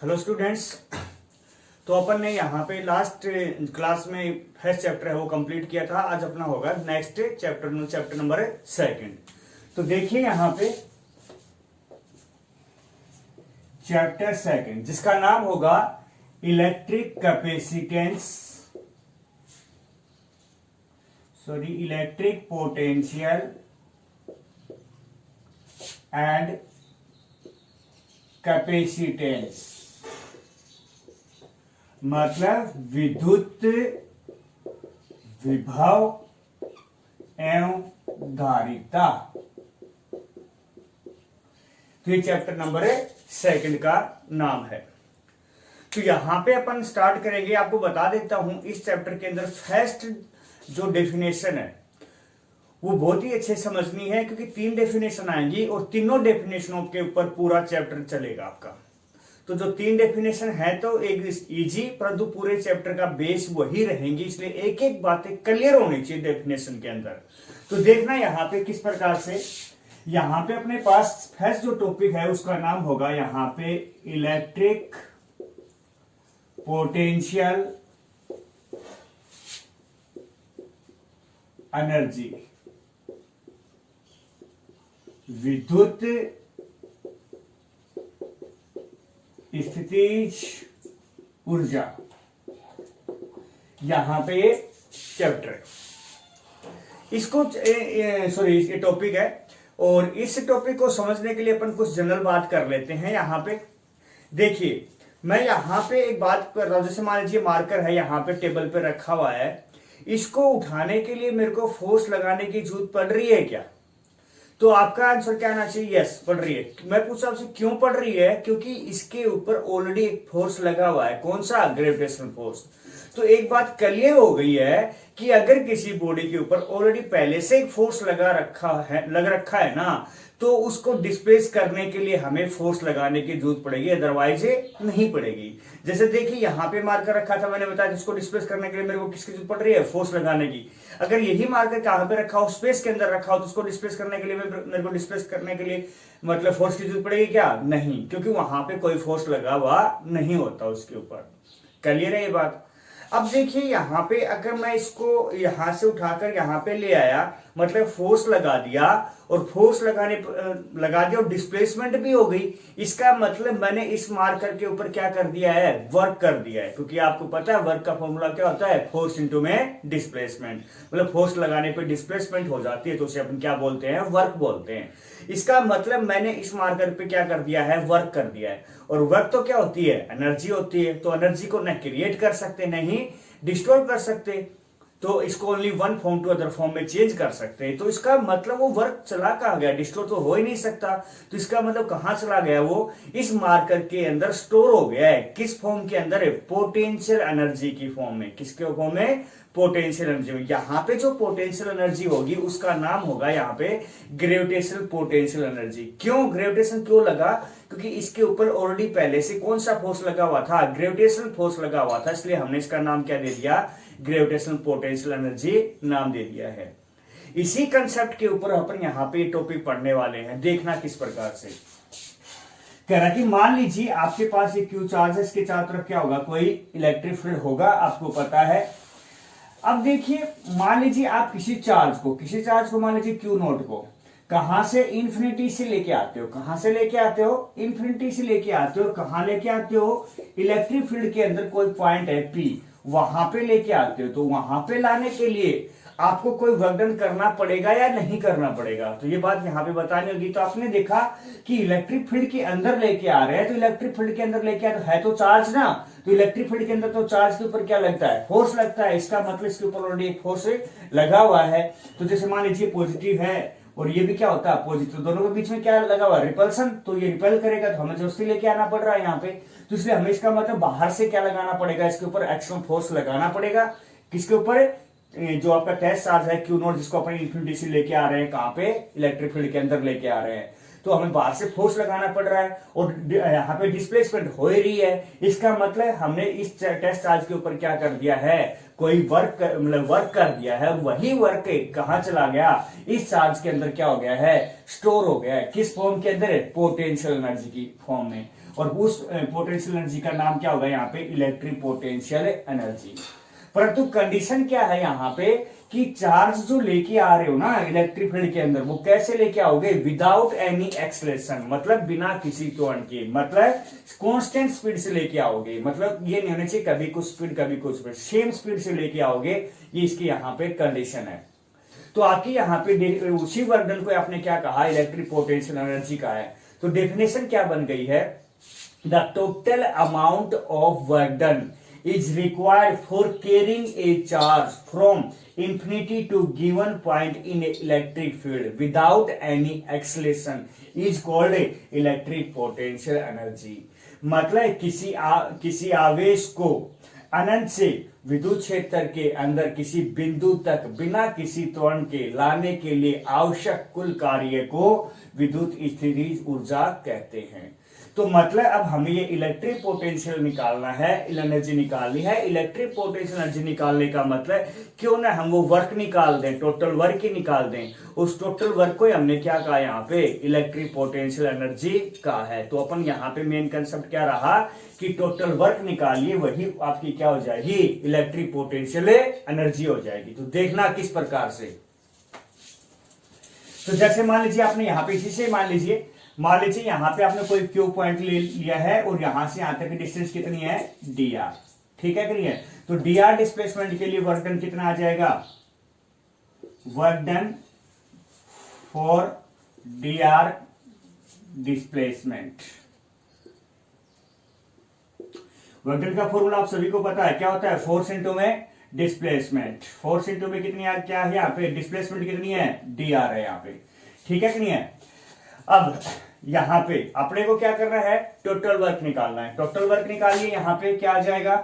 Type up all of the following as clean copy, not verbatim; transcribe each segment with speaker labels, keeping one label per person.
Speaker 1: Hello students. तो अपन ने यहाँ पे लास्ट क्लास में फर्स्ट चैप्टर है वो कंप्लीट किया था। आज अपना होगा नेक्स्ट चैप्टर नंबर सेकंड। तो देखिए यहाँ पे चैप्टर सेकंड जिसका नाम होगा electric electric potential and capacitance, मतलब विद्युत विभव एवं धारिता। तो ये चैप्टर नंबर सेकंड का नाम है। तो यहां पे अपन स्टार्ट करेंगे। आपको बता देता हूं इस चैप्टर के अंदर फर्स्ट जो डेफिनेशन है वो बहुत ही अच्छे समझनी है, क्योंकि 3 डेफिनेशन आएंगी और तीनों डेफिनेशनों के ऊपर पूरा चैप्टर चलेगा आपका। तो जो 3 डेफिनेशन है तो एक इजी, परंतु पूरे चैप्टर का बेस वही रहेंगी, इसलिए एक एक बातें क्लियर होनी चाहिए डेफिनेशन के अंदर। तो देखना यहाँ पे किस प्रकार से, यहाँ पे अपने पास फर्स्ट जो टॉपिक है उसका नाम होगा यहाँ पे इलेक्ट्रिक पोटेंशियल एनर्जी, विद्युत स्थितिज ऊर्जा। यहां पे ये चैप्टर है, इसको ये टॉपिक है। और इस टॉपिक को समझने के लिए अपन कुछ जनरल बात कर लेते हैं। यहां पे देखिए, मैं यहां पे एक बात कर रहा हूं, जैसे मान लीजिए मार्कर है यहाँ पे टेबल पे रखा हुआ है, इसको उठाने के लिए मेरे को फोर्स लगाने की जरूरत पड़ रही है क्या? तो आपका आंसर क्या आना चाहिए? यस, पड़ रही है। मैं पूछा आपसे क्यों पड़ रही है? क्योंकि इसके ऊपर ऑलरेडी एक फोर्स लगा हुआ है। कौन सा? Gravitational force. तो एक बात क्लियर हो गई है कि अगर किसी बॉडी के ऊपर ऑलरेडी पहले से एक फोर्स लग रखा है ना, तो उसको डिस्प्लेस करने के लिए हमें फोर्स लगाने की जरूरत पड़ेगी, अदरवाइज नहीं पड़ेगी। जैसे देखिए यहाँ पे मार्कर रखा था, मैंने बताया इसको डिस्प्लेस करने के लिए मेरे को किसकी जरूरत पड़ रही है? फोर्स लगाने की। अगर यही मार्कर कहां पे रखा हो? स्पेस के अंदर रखा हो, तो उसको डिस्प्लेस करने के लिए मेरे को डिस्प्लेस करने के लिए मतलब फोर्स की जरूरत पड़ेगी क्या? नहीं, क्योंकि वहां पे कोई फोर्स लगा हुआ नहीं होता उसके ऊपर। क्लियर है ये बात? अब देखिए यहाँ पे अगर मैं इसको यहां से उठाकर यहाँ पे ले आया, मतलब फोर्स लगा दिया, और फोर्स लगा दिया और डिस्प्लेसमेंट भी हो गई, इसका मतलब मैंने इस मार्कर के ऊपर क्या कर दिया है? वर्क कर दिया है। क्योंकि आपको पता है वर्क का फॉर्मूला क्या होता है? फोर्स इंटू में डिस्प्लेसमेंट। मतलब फोर्स लगाने पे डिस्प्लेसमेंट हो जाती है, तो उसे अपन क्या बोलते हैं? वर्क बोलते हैं। इसका मतलब मैंने इस मार्कर पे क्या कर दिया है? वर्क कर दिया है। और वर्क तो क्या होती है? एनर्जी होती है। तो एनर्जी को न क्रिएट कर सकते, नहीं डिस्ट्रॉय कर सकते, तो इसको only one form to other form में चेंज कर सकते हैं। तो इसका मतलब वो वर्क चला कहाँ गया? डिस्ट्रॉय तो हो ही नहीं सकता। तो इसका मतलब कहां चला गया? वो इस मार्कर के अंदर स्टोर हो गया है। किस फॉर्म के अंदर? पोटेंशियल एनर्जी की फॉर्म में। किसके फॉर्म में? पोटेंशियल एनर्जी में। यहाँ पे जो पोटेंशियल एनर्जी होगी उसका नाम होगा यहाँ पे ग्रेविटेशनल पोटेंशियल एनर्जी। क्यों ग्रेविटेशन क्यों लगा? क्योंकि इसके ऊपर ऑलरेडी पहले से कौन सा फोर्स लगा हुआ था? ग्रेविटेशनल फोर्स लगा हुआ था, इसलिए हमने इसका नाम क्या दे दिया? ग्रेविटेशनल पोटेंशियल एनर्जी नाम दे दिया है। इसी कंसेप्ट के ऊपर अपन यहाँ पे टॉपिक पढ़ने वाले हैं। देखना किस प्रकार से कह रहा कि मान लीजिए आपके पास एक क्यू चार्ज है, इसके चारों तरफ क्या होगा? कोई इलेक्ट्रिक फील्ड होगा, आपको पता है। अब देखिए, मान लीजिए आप किसी चार्ज को मान लीजिए क्यू नोट को कहां से? इंफिनिटी से लेके आते हो। कहां से लेके आते हो? इंफिनिटी से लेके आते हो। कहां लेके आते हो? इलेक्ट्रिक फील्ड के अंदर कोई पॉइंट है पी, वहां पे लेके आते हो। तो वहां पे लाने के लिए आपको कोई वर्क डन करना पड़ेगा या नहीं करना पड़ेगा? तो ये बात यहाँ पे बतानी होगी। तो आपने देखा कि इलेक्ट्रिक फील्ड के अंदर लेके आ रहे हैं, तो इलेक्ट्रिक फील्ड के अंदर लेके है तो चार्ज ना, तो इलेक्ट्रिक फील्ड के अंदर तो चार्ज के ऊपर क्या लगता है? फोर्स लगता है। इसका मतलब इसके ऊपर ऑलरेडी एक फोर्स लगा हुआ है। तो जैसे मान लीजिए पॉजिटिव है और ये भी क्या होता है? पॉजिटिव। दोनों के बीच में क्या लगा हुआ है? रिपल्सन। तो ये रिपेल करेगा, तो हमें जबरदस्ती लेके आना पड़ रहा है यहाँ पे। तो इसलिए हमें इसका मतलब बाहर से क्या लगाना पड़ेगा? इसके ऊपर एक्शन फोर्स लगाना पड़ेगा। किसके ऊपर? जो आपका टेस्ट चार्ज है क्यू नोट, जिसको अपन इंफिनिटी से लेके आ रहे हैं, कहां पे? इलेक्ट्रिक फील्ड के अंदर लेके आ रहे हैं। तो हमें बाहर से फोर्स लगाना पड़ रहा है और यहाँ पे डिस्प्लेसमेंट हो ही रही है। इसका मतलब हमने इस टेस्ट चार्ज के ऊपर क्या कर दिया है, कोई वर्क कर दिया है। वही वर्क कहां चला गया, इस चार्ज के अंदर क्या हो गया है, स्टोर हो गया है। किस फॉर्म के अंदर, पोटेंशियल एनर्जी की फॉर्म में। और उस पोटेंशियल एनर्जी का नाम क्या होगा यहाँ पे, इलेक्ट्रिक पोटेंशियल एनर्जी। परंतु कंडीशन क्या है यहाँ पे कि चार्ज जो लेके आ रहे हो ना इलेक्ट्रिक फील्ड के अंदर, वो कैसे लेके आओगे, विदाउट एनी एक्सलेशन, मतलब बिना किसी त्वरण के, मतलब कांस्टेंट स्पीड से लेके आओगे। मतलब ये नहीं होना चाहिए कभी कुछ स्पीड कभी कुछ स्पीड, सेम स्पीड से लेके आओगे, ये इसकी यहाँ पे कंडीशन है। तो आपकी यहाँ पे उसी वर्क डन को आपने क्या कहा, इलेक्ट्रिक पोटेंशियल एनर्जी का है। तो डेफिनेशन क्या बन गई है, the total amount of work done is required for carrying a charge from infinity to given point in a electric field without any acceleration is called a electric potential energy। मतलब किसी आवेश को अनंत से विद्युत क्षेत्र के अंदर किसी बिंदु तक बिना किसी त्वरण के लाने के लिए आवश्यक कुल कार्य को विद्युत स्थितिज ऊर्जा कहते हैं। तो मतलब अब हमें ये इलेक्ट्रिक पोटेंशियल निकालना है, एनर्जी निकालनी है। इलेक्ट्रिक पोटेंशियल एनर्जी निकालने का मतलब क्यों ना हम वो वर्क निकाल दें, टोटल वर्क ही निकाल दें। उस टोटल वर्क को हमने क्या कहा यहाँ पे, इलेक्ट्रिक पोटेंशियल एनर्जी का है। तो अपन यहाँ पे मेन कंसेप्ट क्या रहा कि टोटल वर्क निकालिए, वही आपकी क्या हो जाएगी, इलेक्ट्रिक पोटेंशियल एनर्जी हो जाएगी। तो देखना किस प्रकार से। तो जैसे मान लीजिए आपने यहाँ पे इसी से मान लीजिए यहां पे आपने कोई क्यू पॉइंट ले लिया है और यहां से यहां तक की डिस्टेंस कितनी है, dr, ठीक है कि है। तो dr डिस्प्लेसमेंट के लिए वर्क डन कितना आ जाएगा, work done for dr displacement. Work done का फॉर्मूला आप सभी को पता है, क्या होता है, फोर्स इंटू में डिस्प्लेसमेंट। फोर्स इंटू में कितनी क्या है यहाँ पे, डिस्प्लेसमेंट कितनी है, dr है यहाँ पे, ठीक है कि नहीं है। अब यहां पे अपने को क्या करना है, टोटल वर्क निकालना है। टोटल वर्क निकालिए, यहां पे क्या आ जाएगा,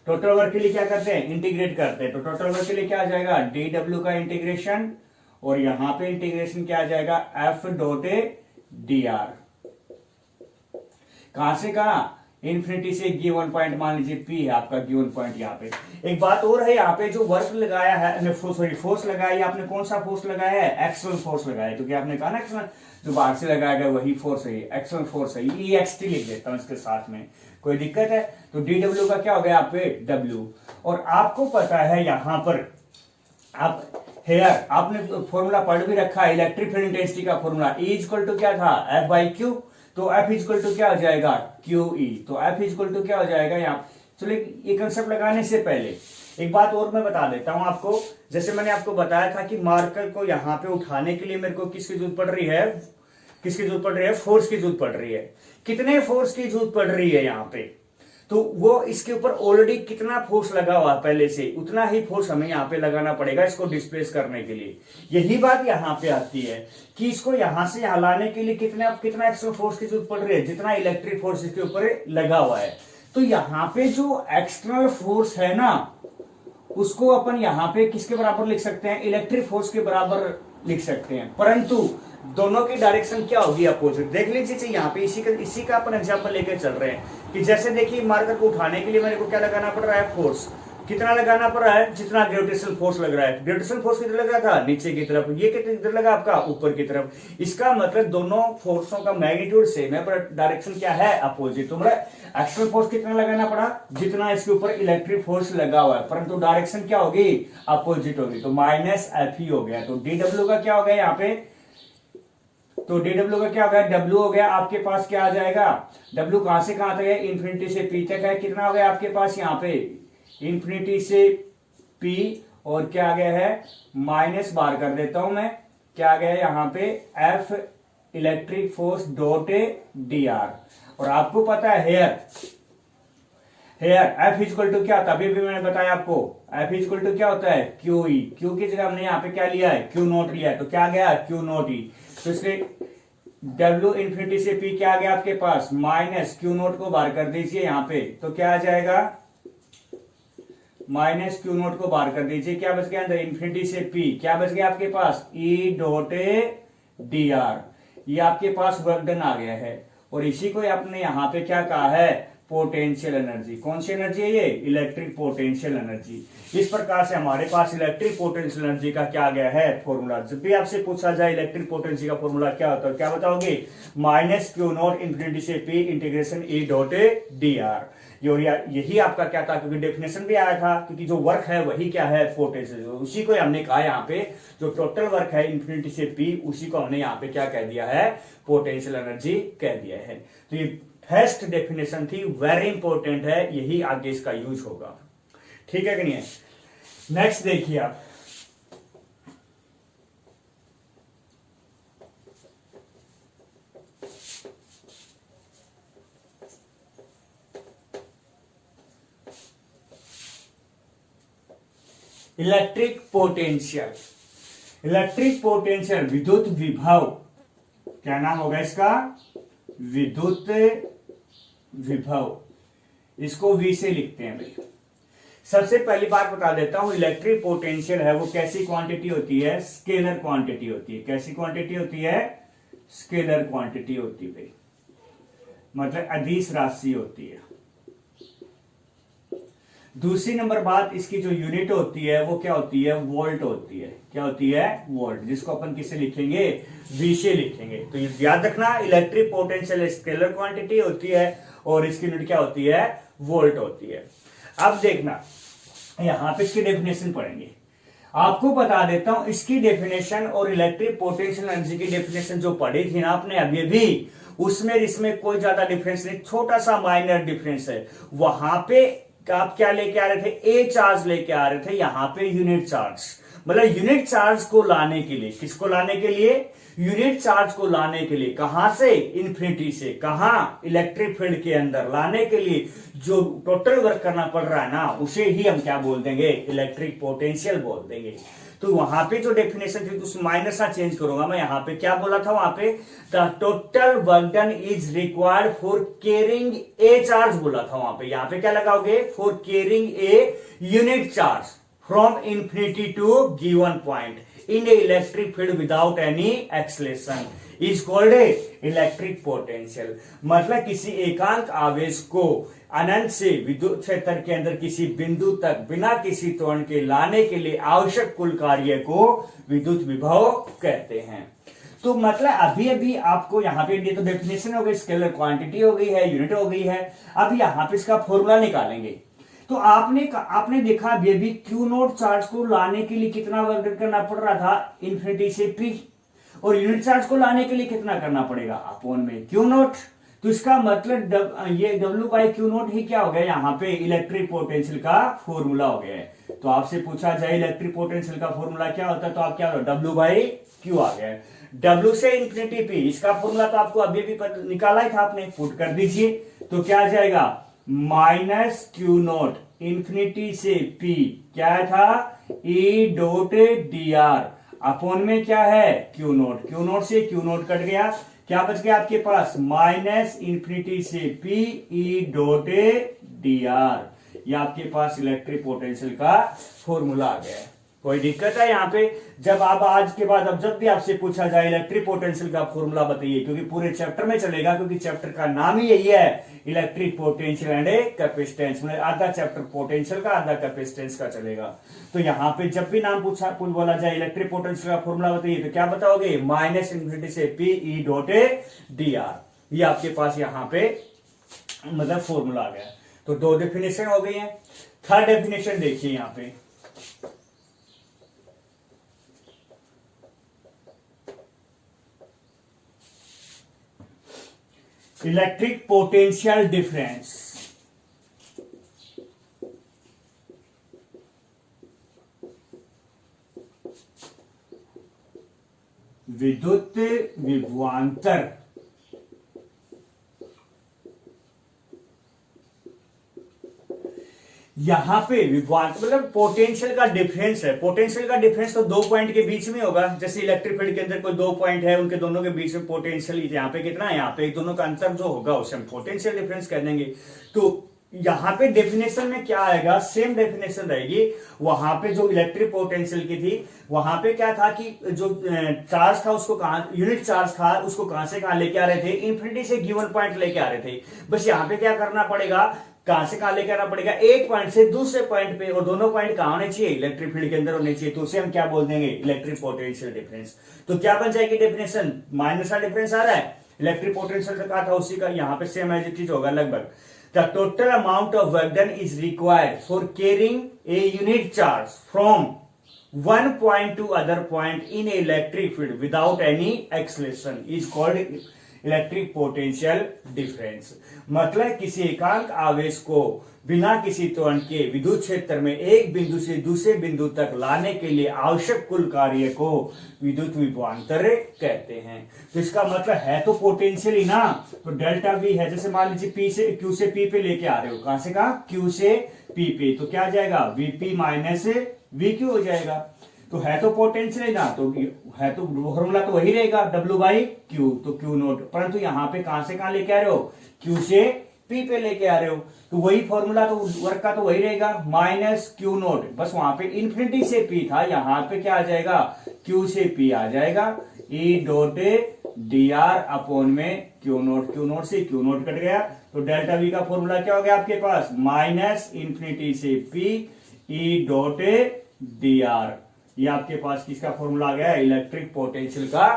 Speaker 1: टोटल वर्क के लिए क्या करते हैं, इंटीग्रेट करते हैं। तो टोटल वर्क के लिए क्या आ जाएगा, dw का इंटीग्रेशन, और यहां पे इंटीग्रेशन क्या आ जाएगा, f डॉट dr। कहां से कहा, इन्फिनिटी से गिवन पॉइंट, मान लीजिए P है आपका गिवन पॉइंट। यहाँ पे एक बात और है, यहाँ पे जो वर्क लगाया है, फोर्स लगाया, आपने कौन सा फोर्स लगाया है, एक्सटर्नल फोर्स लगाया। तो क्या आपने कहा ना, एक्सटर्नल जो बाहर से लगाया गया वही फोर्स है, एक्सटर्नल फोर्स है। EXT लिख देता हूं इसके साथ में, कोई दिक्कत है। तो DW का क्या हो गया आप पे, W। और आपको पता है यहाँ पर आप हेयर आपने फॉर्मूला पढ़ भी रखा है, इलेक्ट्रिक फील्ड इंटेंसिटी का फॉर्मूला E इक्वल टू क्या था, F/Q। तो F इक्वल टू क्या हो जाएगा, QE। तो F इक्वल टू क्या हो जाएगा यहाँ। चलो ये कंसेप्ट लगाने से पहले एक बात और मैं बता देता हूं आपको। जैसे मैंने आपको बताया था कि मार्कर को यहाँ पे उठाने के लिए मेरे को किसकी जरूरत पड़ रही है, किसकी जरूरत पड़ रही है, फोर्स की जरूरत पड़ रही है। कितने फोर्स की जरूरत पड़ रही है यहाँ पे, तो वो इसके ऊपर ऑलरेडी कितना फोर्स लगा हुआ पहले से, उतना ही फोर्स हमें यहाँ पे लगाना पड़ेगा इसको डिस्प्लेस करने के लिए। यही बात यहाँ पे आती है कि इसको यहां से यहां लाने के लिए कितना एक्स्ट्रा फोर्स की जरूरत पड़ रही है, जितना इलेक्ट्रिक फोर्स इसके ऊपर लगा हुआ है। तो यहाँ पे जो एक्सटर्नल फोर्स है ना, उसको अपन यहाँ पे किसके बराबर लिख सकते हैं, इलेक्ट्रिक फोर्स के बराबर लिख सकते हैं। परंतु दोनों की डायरेक्शन क्या होगी, अपोजिट। देख लीजिए यहाँ पे इसी का अपन एग्जांपल लेकर चल रहे हैं कि जैसे देखिए मार्कर को उठाने के लिए मेरे को क्या लगाना पड़ रहा है, फोर्स। कितना लगाना पड़ रहा है, जितना ग्रेविटेशनल फोर्स लग रहा है। ग्रेविटेशनल फोर्स कितना लग रहा था, नीचे की तरफ। ये कितना लगा आपका, ऊपर की तरफ। इसका मतलब दोनों फोर्सों का मैग्नीट्यूड सेम है पर डायरेक्शन क्या है, अपोजिट। तो मतलब एक्सटर्नल फोर्स कितना लगाना पड़ा, जितना इसके ऊपर इलेक्ट्रिक फोर्स लगा हुआ है, परंतु डायरेक्शन क्या होगी, अपोजिट होगी। तो -Fe हो गया। तो DW का क्या हो गया यहाँ पे, तो DW का क्या हो गया, W हो गया। आपके पास क्या आ जाएगा, W कहां से कहां तक है, इन्फिनिटी से P तक है। कितना हो गया आपके पास यहाँ पे, इन्फिनिटी से P, और क्या आ गया है, माइनस बार कर देता हूं मैं, क्या आ गया है यहाँ पे, F electric force dot dr। और आपको पता है हेयर F इक्वल टू क्या था, अभी भी मैंने बताया आपको, F इक्वल टू क्या होता है, QE। Q की जगह हमने यहाँ पे क्या लिया है, Q0 लिया है। तो क्या आ गया, Q0E। तो इसलिए W इन्फिनिटी से P क्या आ गया आपके पास, माइनस Q0 को बाहर कर दीजिए यहाँ पे। तो क्या आ जाएगा, माइनस क्यू नोट को बाहर कर दीजिए, क्या बच गया अंदर, इन्फिनिटी से पी, क्या बच गया आपके पास, ई डॉट डी आर। ये आपके पास वर्क डन आ गया है। और इसी को आपने यहां पे क्या कहा है, पोटेंशियल एनर्जी। कौन सी एनर्जी है ये, इलेक्ट्रिक पोटेंशियल एनर्जी। इस प्रकार से हमारे पास इलेक्ट्रिक पोटेंशियल एनर्जी का क्या गया है फॉर्मूला। जब भी आपसे पूछा जाए इलेक्ट्रिक पोटेंशियल का फॉर्मूला क्या होता है, क्या बताओगे, माइनस क्यू नॉट इन्फिनिटी से P integration E dot D are. यही आपका क्या था, क्योंकि डेफिनेशन भी आया था, क्योंकि जो वर्क है वही क्या है, पोटेंशियल। उसी को हमने कहा यहाँ पे, जो टोटल वर्क है इन्फिनिटी से पी, उसी को हमने यहाँ पे क्या कह दिया है, पोटेंशियल एनर्जी कह दिया है। तो ये फर्स्ट डेफिनेशन थी, वेरी इंपॉर्टेंट है, यही आगे इसका यूज होगा। ठीक है कि नहीं है। नेक्स्ट देखिए आप, इलेक्ट्रिक पोटेंशियल। इलेक्ट्रिक पोटेंशियल विद्युत विभव, क्या नाम होगा इसका, विद्युत विभव। इसको वी से लिखते हैं भाई। सबसे पहली बात बता देता हूं, इलेक्ट्रिक पोटेंशियल है वो कैसी क्वांटिटी होती है, स्केलर क्वांटिटी होती है। कैसी क्वांटिटी होती है, स्केलर क्वांटिटी होती है भाई, मतलब अदिश राशि होती है। दूसरी नंबर बात, इसकी जो यूनिट होती है वो क्या होती है, वोल्ट होती है। क्या होती है, वोल्ट, जिसको अपन किससे लिखेंगे, वी से लिखेंगे। तो ये याद रखना, इलेक्ट्रिक पोटेंशियल स्केलर क्वांटिटी होती है और इसकी यूनिट क्या होती है, वोल्ट होती है। अब देखना, यहां पे इसकी डेफिनेशन पढ़ेंगे। आपको बता देता हूं, इसकी डेफिनेशन और इलेक्ट्रिक पोटेंशियल एनर्जी की डेफिनेशन जो पढ़ी थी ना आपने अभी भी, उसमें इसमें कोई ज्यादा डिफरेंस नहीं, छोटा सा माइनर डिफरेंस है। वहां पे आप क्या लेके आ रहे थे, ए चार्ज लेके आ रहे थे, यहां पे यूनिट चार्ज। मतलब यूनिट चार्ज को लाने के लिए, किसको लाने के लिए, यूनिट चार्ज को लाने के लिए, कहां से, इन्फिनिटी से, कहां, इलेक्ट्रिक फील्ड के अंदर लाने के लिए जो टोटल वर्क करना पड़ रहा है ना, उसे ही हम क्या बोल देंगे, इलेक्ट्रिक पोटेंशियल बोल देंगे। तो वहां पे जो डेफिनेशन थी उस माइनस सा चेंज करूंगा मैं। यहां पे क्या बोला था, वहां पे the total work done is required for carrying a charge बोला था वहां पे। यहां पे क्या लगाओगे, for carrying a unit charge from infinity to given point in a electric field without any acceleration is called a electric potential. मतलब किसी एकांक आवेश को अनंत से विद्युत क्षेत्र के अंदर किसी बिंदु तक बिना किसी त्वरण के लाने के लिए आवश्यक कुल कार्य को विद्युत विभव कहते हैं। तो मतलब अभी अभी आपको यहां पे ये तो डेफिनेशन हो गई, स्केलर क्वांटिटी हो गई है, यूनिट हो गई है। अब यहां पे इसका फॉर्मूला निकालेंगे। तो आपने देखा अभी क्यू नोट चार्ज को लाने के लिए कितना वर्क करना पड़ रहा था, इन्फिनिटी से पी, और यूनिट चार्ज को लाने के लिए कितना करना पड़ेगा, अपॉन में क्यू नोट। तो इसका मतलब ये डब्ल्यू बाई क्यू नोट ही क्या हो गया, यहाँ पे इलेक्ट्रिक पोटेंशियल का फॉर्मूला हो गया है। तो आपसे पूछा जाए इलेक्ट्रिक पोटेंशियल का फॉर्मूला क्या होता है, तो आप क्या डब्ल्यू बाई क्यू आ गया। डब्ल्यू से इंफिनिटी पी, इसका फॉर्मूला तो आपको अभी भी निकाला ही था आपने, पुट कर दीजिए। तो क्या आ जाएगा, माइनस क्यू नोट इंफिनिटी से पी, क्या था, E dot D are, upon में क्या है, क्यू नोट। क्यू नोट से क्यू नोट कट गया, क्या बच गया आपके पास, माइनस इंफिनिटी से P E dot D are. ये आपके पास इलेक्ट्रिक पोटेंशियल का फॉर्मूला आ गया है। कोई दिक्कत है यहाँ पे, जब आप आज के बाद अब जब भी आपसे पूछा जाए इलेक्ट्रिक पोटेंशियल का फॉर्मूला बताइए, क्योंकि पूरे चैप्टर में चलेगा, क्योंकि चैप्टर का नाम ही यही है, इलेक्ट्रिक पोटेंशियल एंड कैपेसिटेंस। मतलब आधा चैप्टर पोटेंशियल का, आधा कैपेसिटेंस का चलेगा। तो यहाँ पे जब भी नाम पूछा बोला जाए इलेक्ट्रिक पोटेंशियल का फॉर्मूला बताइए, तो क्या बताओगे, माइनस इंफिनिटी से P E dot D are. ये आपके पास यहाँ पे मतलब फॉर्मूला आ गया। तो दो डेफिनेशन हो गई है। थर्ड डेफिनेशन देखिए यहाँ पे, इलेक्ट्रिक पोटेंशियल डिफरेंस। विद्युत विभवांतर यहां पे विभवांतर मतलब पोटेंशियल का डिफरेंस है। पोटेंशियल का डिफरेंस तो दो पॉइंट के बीच में होगा। जैसे इलेक्ट्रिक फील्ड के अंदर कोई दो पॉइंट है, उनके दोनों के बीच में पोटेंशियल यहाँ पे कितना है, यहाँ पे दोनों का अंतर जो होगा उसे हम पोटेंशियल डिफरेंस कह देंगे। तो यहां पे डेफिनेशन में क्या आएगा, सेम डेफिनेशन रहेगी। वहां पे जो इलेक्ट्रिक पोटेंशियल की थी, वहां पे क्या था कि जो चार्ज था उसको कहां, यूनिट चार्ज था उसको कहां से कहां लेके आ रहे थे, इंफिनिटी से गिवन पॉइंट लेके आ रहे थे। बस यहां पे क्या करना पड़ेगा, कहां से कहां लेके आना पड़ेगा, एक पॉइंट से दूसरे पॉइंट पे, और दोनों पॉइंट कहां होने चाहिए, इलेक्ट्रिक फील्ड के अंदर होने चाहिए। तो उसे हम क्या बोल देंगे, इलेक्ट्रिक पोटेंशियल डिफरेंस। तो क्या बन जाएगी डेफिनेशन, माइनस का डिफरेंस आ रहा है, इलेक्ट्रिक पोटेंशियल का कहा था उसी का यहाँ पे सेम एज इट इज होगा लगभग। The total amount of work done is required for carrying a unit charge from one point to other point in electric field without any acceleration is called electric potential difference. मतलब किसी एकांक आवेश को बिना किसी त्वरण के विद्युत क्षेत्र में एक बिंदु से दूसरे बिंदु तक लाने के लिए आवश्यक कुल कार्य को विद्युत विभवांतर कहते हैं। तो इसका मतलब है तो पोटेंशियल ही ना, तो डेल्टा वी है। जैसे मान लीजिए पी से क्यू से पी पे लेके आ रहे हो, कहां से कहां, क्यू से पी पे, तो क्या आ जाएगा, वीपी माइनस वी क्यू हो जाएगा। तो है तो पोटेंशियल ही ना, तो है तो फॉर्मूला तो वही रहेगा डब्ल्यू बाई क्यू, तो क्यू नोट। परंतु यहां पे कहां से कहां लेके आ रहे हो, क्यू से पी पे लेके आ रहे हो, तो वही फॉर्मूला तो वर्क का तो वही रहेगा, माइनस क्यू नोट। बस वहां पे इन्फिनिटी से पी था, यहां पे क्या आ जाएगा, क्यू से पी आ जाएगा, E dot D are upon में क्यू नोट से क्यू नोट कट गया। तो डेल्टा वी का फॉर्मूला क्या हो गया आपके पास, माइनस इन्फिनिटी से P E dot D are. ये आपके पास किसका फॉर्मूला आ गया, इलेक्ट्रिक पोटेंशियल का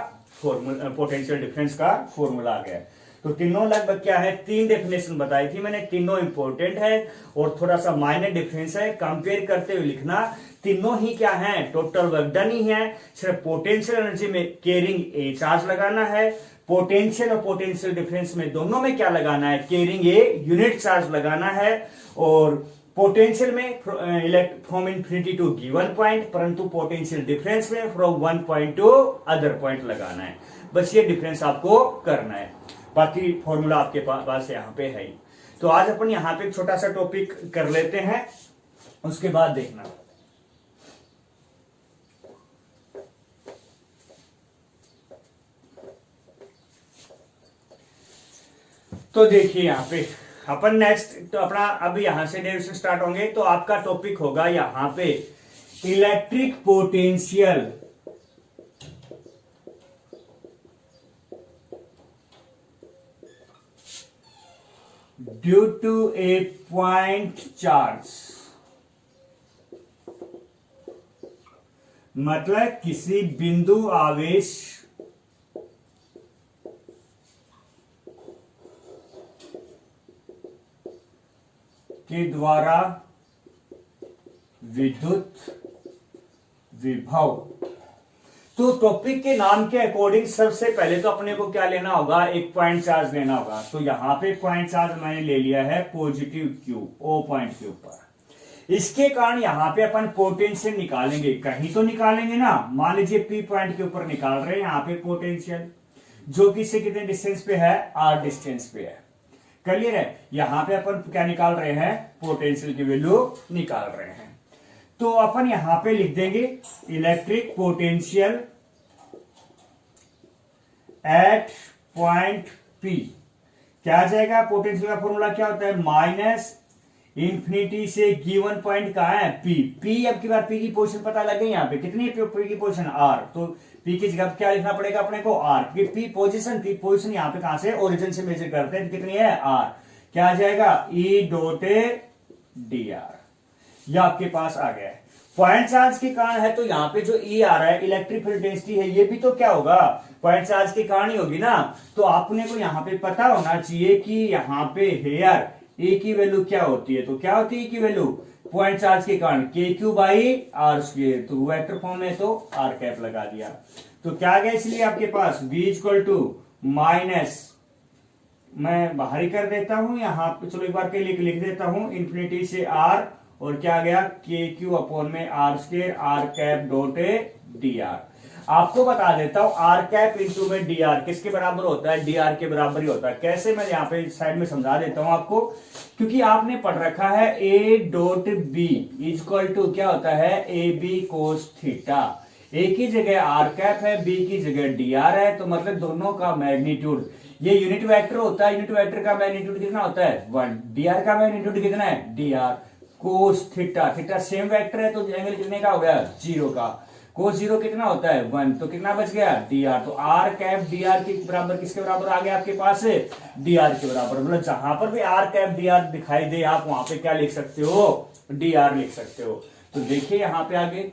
Speaker 1: फॉर्मूला, पोटेंशियल डिफरेंस का फॉर्मूला आ गया। तो तीनों लगभग क्या है, तीन डेफिनेशन बताई थी मैंने, तीनों इंपॉर्टेंट है और थोड़ा सा माइनर डिफरेंस है, कंपेयर करते हुए लिखना। तीनों ही क्या है, टोटल वर्क डन ही है, सिर्फ पोटेंशियल एनर्जी में कैरिंग ए चार्ज लगाना है, पोटेंशियल और पोटेंशियल डिफरेंस में दोनों में क्या लगाना है, कैरिंग ए यूनिट चार्ज लगाना है। और पोटेंशियल में from infinity to given point, परंतु पोटेंशियल डिफरेंस में from one point to other point लगाना है। बस ये डिफरेंस आपको करना है, बाकी फॉर्मूला आपके पास यहाँ पे है ही। तो आज अपन यहाँ पे छोटा सा टॉपिक कर लेते हैं, उसके बाद देखना। तो देखिए यहाँ पे अपन नेक्स्ट तो अपना अब यहां से डेरिवेशन स्टार्ट होंगे। तो आपका टॉपिक होगा यहां पे electric potential due to a point charge. मतलब किसी बिंदु आवेश के द्वारा विद्युत विभव। तो टॉपिक के नाम के अकॉर्डिंग सबसे पहले तो अपने को क्या लेना होगा, एक पॉइंट चार्ज लेना होगा। तो यहां पे पॉइंट चार्ज मैंने ले लिया है पॉजिटिव क्यू, ओ पॉइंट के ऊपर। इसके कारण यहां पे अपन पोटेंशियल निकालेंगे, कहीं तो निकालेंगे ना। मान लीजिए पी पॉइंट के ऊपर निकाल रहे हैं यहां पे पोटेंशियल, जो कि इससे कितने डिस्टेंस पे है, आर डिस्टेंस पे है। क्लियर है, यहां पे अपन क्या निकाल रहे हैं, पोटेंशियल की वैल्यू निकाल रहे हैं। तो अपन यहां पे लिख देंगे electric potential at point P. क्या आ जाएगा, पोटेंशियल का फॉर्मूला क्या होता है, माइनस इंफिनिटी से गिवन पॉइंट कहां है, पी। पी अब की बार पी की पोजीशन पता लग गई, यहाँ पे कितनी है पी की पोजीशन, आर। तो पी की जगह क्या लिखना पड़ेगा अपने को, आर। पी पोजीशन यहाँ पे कहां से, ओरिजिन से मेजर करते हैं, कितनी है, आर। क्या आ जाएगा, ई डॉट डी आर। ये आपके पास आ गया है। पॉइंट चार्ज के कारण है तो यहाँ पे जो ई आ रहा है, इलेक्ट्रिक फील्ड डेंसिटी है, ये भी तो क्या होगा, पॉइंट चार्ज के कारण ही होगी ना। तो आपने को यहाँ पे पता होना चाहिए कि यहाँ पे हेयर ए की वैल्यू क्या होती है। तो क्या होती है की वैल्यू, पॉइंट चार्ज के कारण के क्यू बाई आर स्क्वायर। तो वेक्टर फॉर्म में तो आर कैप लगा दिया। तो क्या आ गया, इसलिए आपके पास v इक्वल टू माइनस, मैं बाहर ही कर देता हूं यहां पे, चलो एक बार के लिए लिख देता हूं, इंफिनिटी से आर, और क्या आ गया, के क्यू अपॉन में R square R cap dot D R. आपको बता देता हूं, आर कैप इंटू में डी आर किसके बराबर होता है, डी आर के बराबर ही होता है। कैसे, मैं यहाँ पे साइड में समझा देता हूं आपको, क्योंकि आपने पढ़ रखा है A dot B equal to क्या होता है, ए बी कोस थीटा। ए की जगह आर कैप है, बी की जगह डी आर है, तो मतलब दोनों का मैग्नीट्यूड, ये यूनिट वेक्टर होता है, यूनिट वेक्टर का मैग्नीट्यूड कितना होता है 1, डी आर का मैग्नीट्यूड कितना है D R, cos theta, theta same vector है तो एंगल कितने का हो गया 0 का, कोस 0 कितना होता है 1, तो कितना बच गया डी आर, तो आर कैप डी आर के बराबर किसके बराबर आ गया आपके पास डी आर के बराबर, मतलब जहां पर भी आर कैप डी आर दिखाई दे आप वहां पे क्या लिख सकते हो डी आर लिख सकते हो। तो देखिए यहां पे आगे,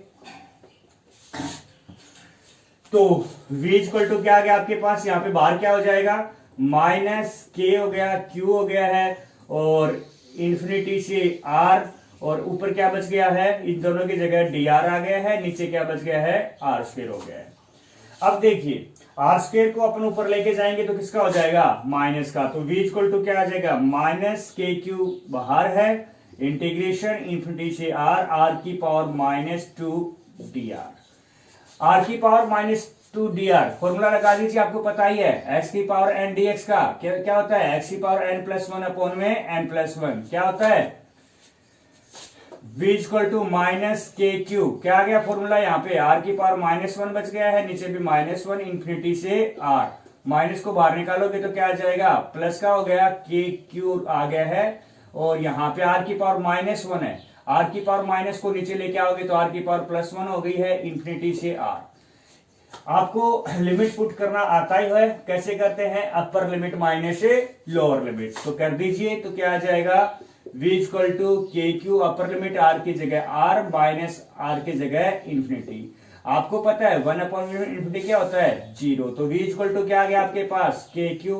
Speaker 1: तो v इक्वल टू क्या आ गया आपके पास, यहाँ पे बाहर क्या हो जाएगा माइनस के हो गया, q हो गया है, और इंफिनिटी से r, और ऊपर क्या बच गया है, इन दोनों की जगह डी आर आ गया है, नीचे क्या बच गया है आर स्क्वायर हो गया है। अब देखिए आर स्क्वायर को अपन ऊपर लेके जाएंगे तो किसका हो जाएगा माइनस का, तो v इक्वल टू क्या आ जाएगा माइनस के क्यू बाहर है, इंटीग्रेशन इंफिनिटी से r की पावर -2 dr, r की पावर -2 dr, फॉर्मूला लगा दीजिए, आपको पता ही है x की पावर n dx का क्या होता है, x की पावर n+1 अपॉन में n+1 क्या होता है v इक्वल टू माइनस के क्यू, क्या आ गया फॉर्मूला यहाँ पे, r की पावर -1 बच गया है, नीचे भी -1 इंफिनिटी से r, माइनस को बाहर निकालोगे तो क्या आ जाएगा प्लस का हो गया, के क्यू आ गया है, और यहाँ पे r की पावर -1 है, r की पावर माइनस को नीचे लेके आओगे तो r की पावर +1 हो गई है इंफिनिटी से r। आपको लिमिट पुट करना आता ही है, कैसे करते हैं, अपर लिमिट माइनस से लोअर लिमिट, तो कर दीजिए, तो क्या आ जाएगा v इक्वल टू के क्यू, अपर लिमिट r की जगह r माइनस r की जगह इंफिनिटी, आपको पता है 1 अपॉन इंफिनिटी क्या होता है 0, तो v इक्वल टू क्या आ गया आपके पास के क्यू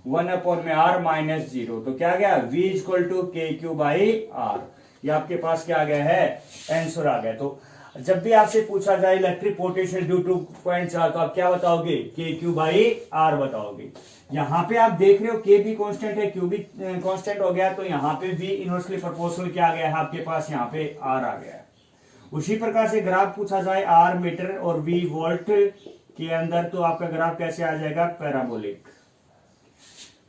Speaker 1: 1 अपॉन में r -0, तो क्या आ गया v इक्वल टू के क्यू बाई r, ये आपके पास क्या आ गया है आंसर आ गया। तो जब भी आपसे पूछा जाए electric potential due two point charge, तो आप क्या बताओगे के क्यू बाई आर बताओगे। यहाँ पे आप देख रहे हो के भी कांस्टेंट है, क्यू भी कांस्टेंट हो गया, तो यहाँ पे भी इनवर्सली प्रोपोर्शनल क्या आ गया है आपके पास, यहाँ पे आर आ गया है। उसी प्रकार से ग्राफ पूछा जाए आर मीटर और वी वोल्ट के अंदर, तो आपका ग्राफ कैसे आ जाएगा पैराबोलिक।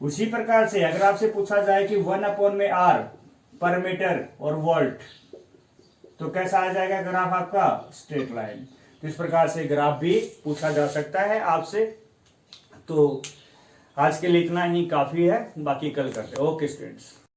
Speaker 1: उसी प्रकार से अगर आपसे पूछा जाए कि 1 अपॉन में आर पर मीटर और वोल्ट, तो कैसा आ जाएगा ग्राफ आपका स्ट्रेट लाइन। तो इस प्रकार से ग्राफ भी पूछा जा सकता है आपसे। तो आज के लिए इतना ही काफी है, बाकी कल करते हैं। Okay students.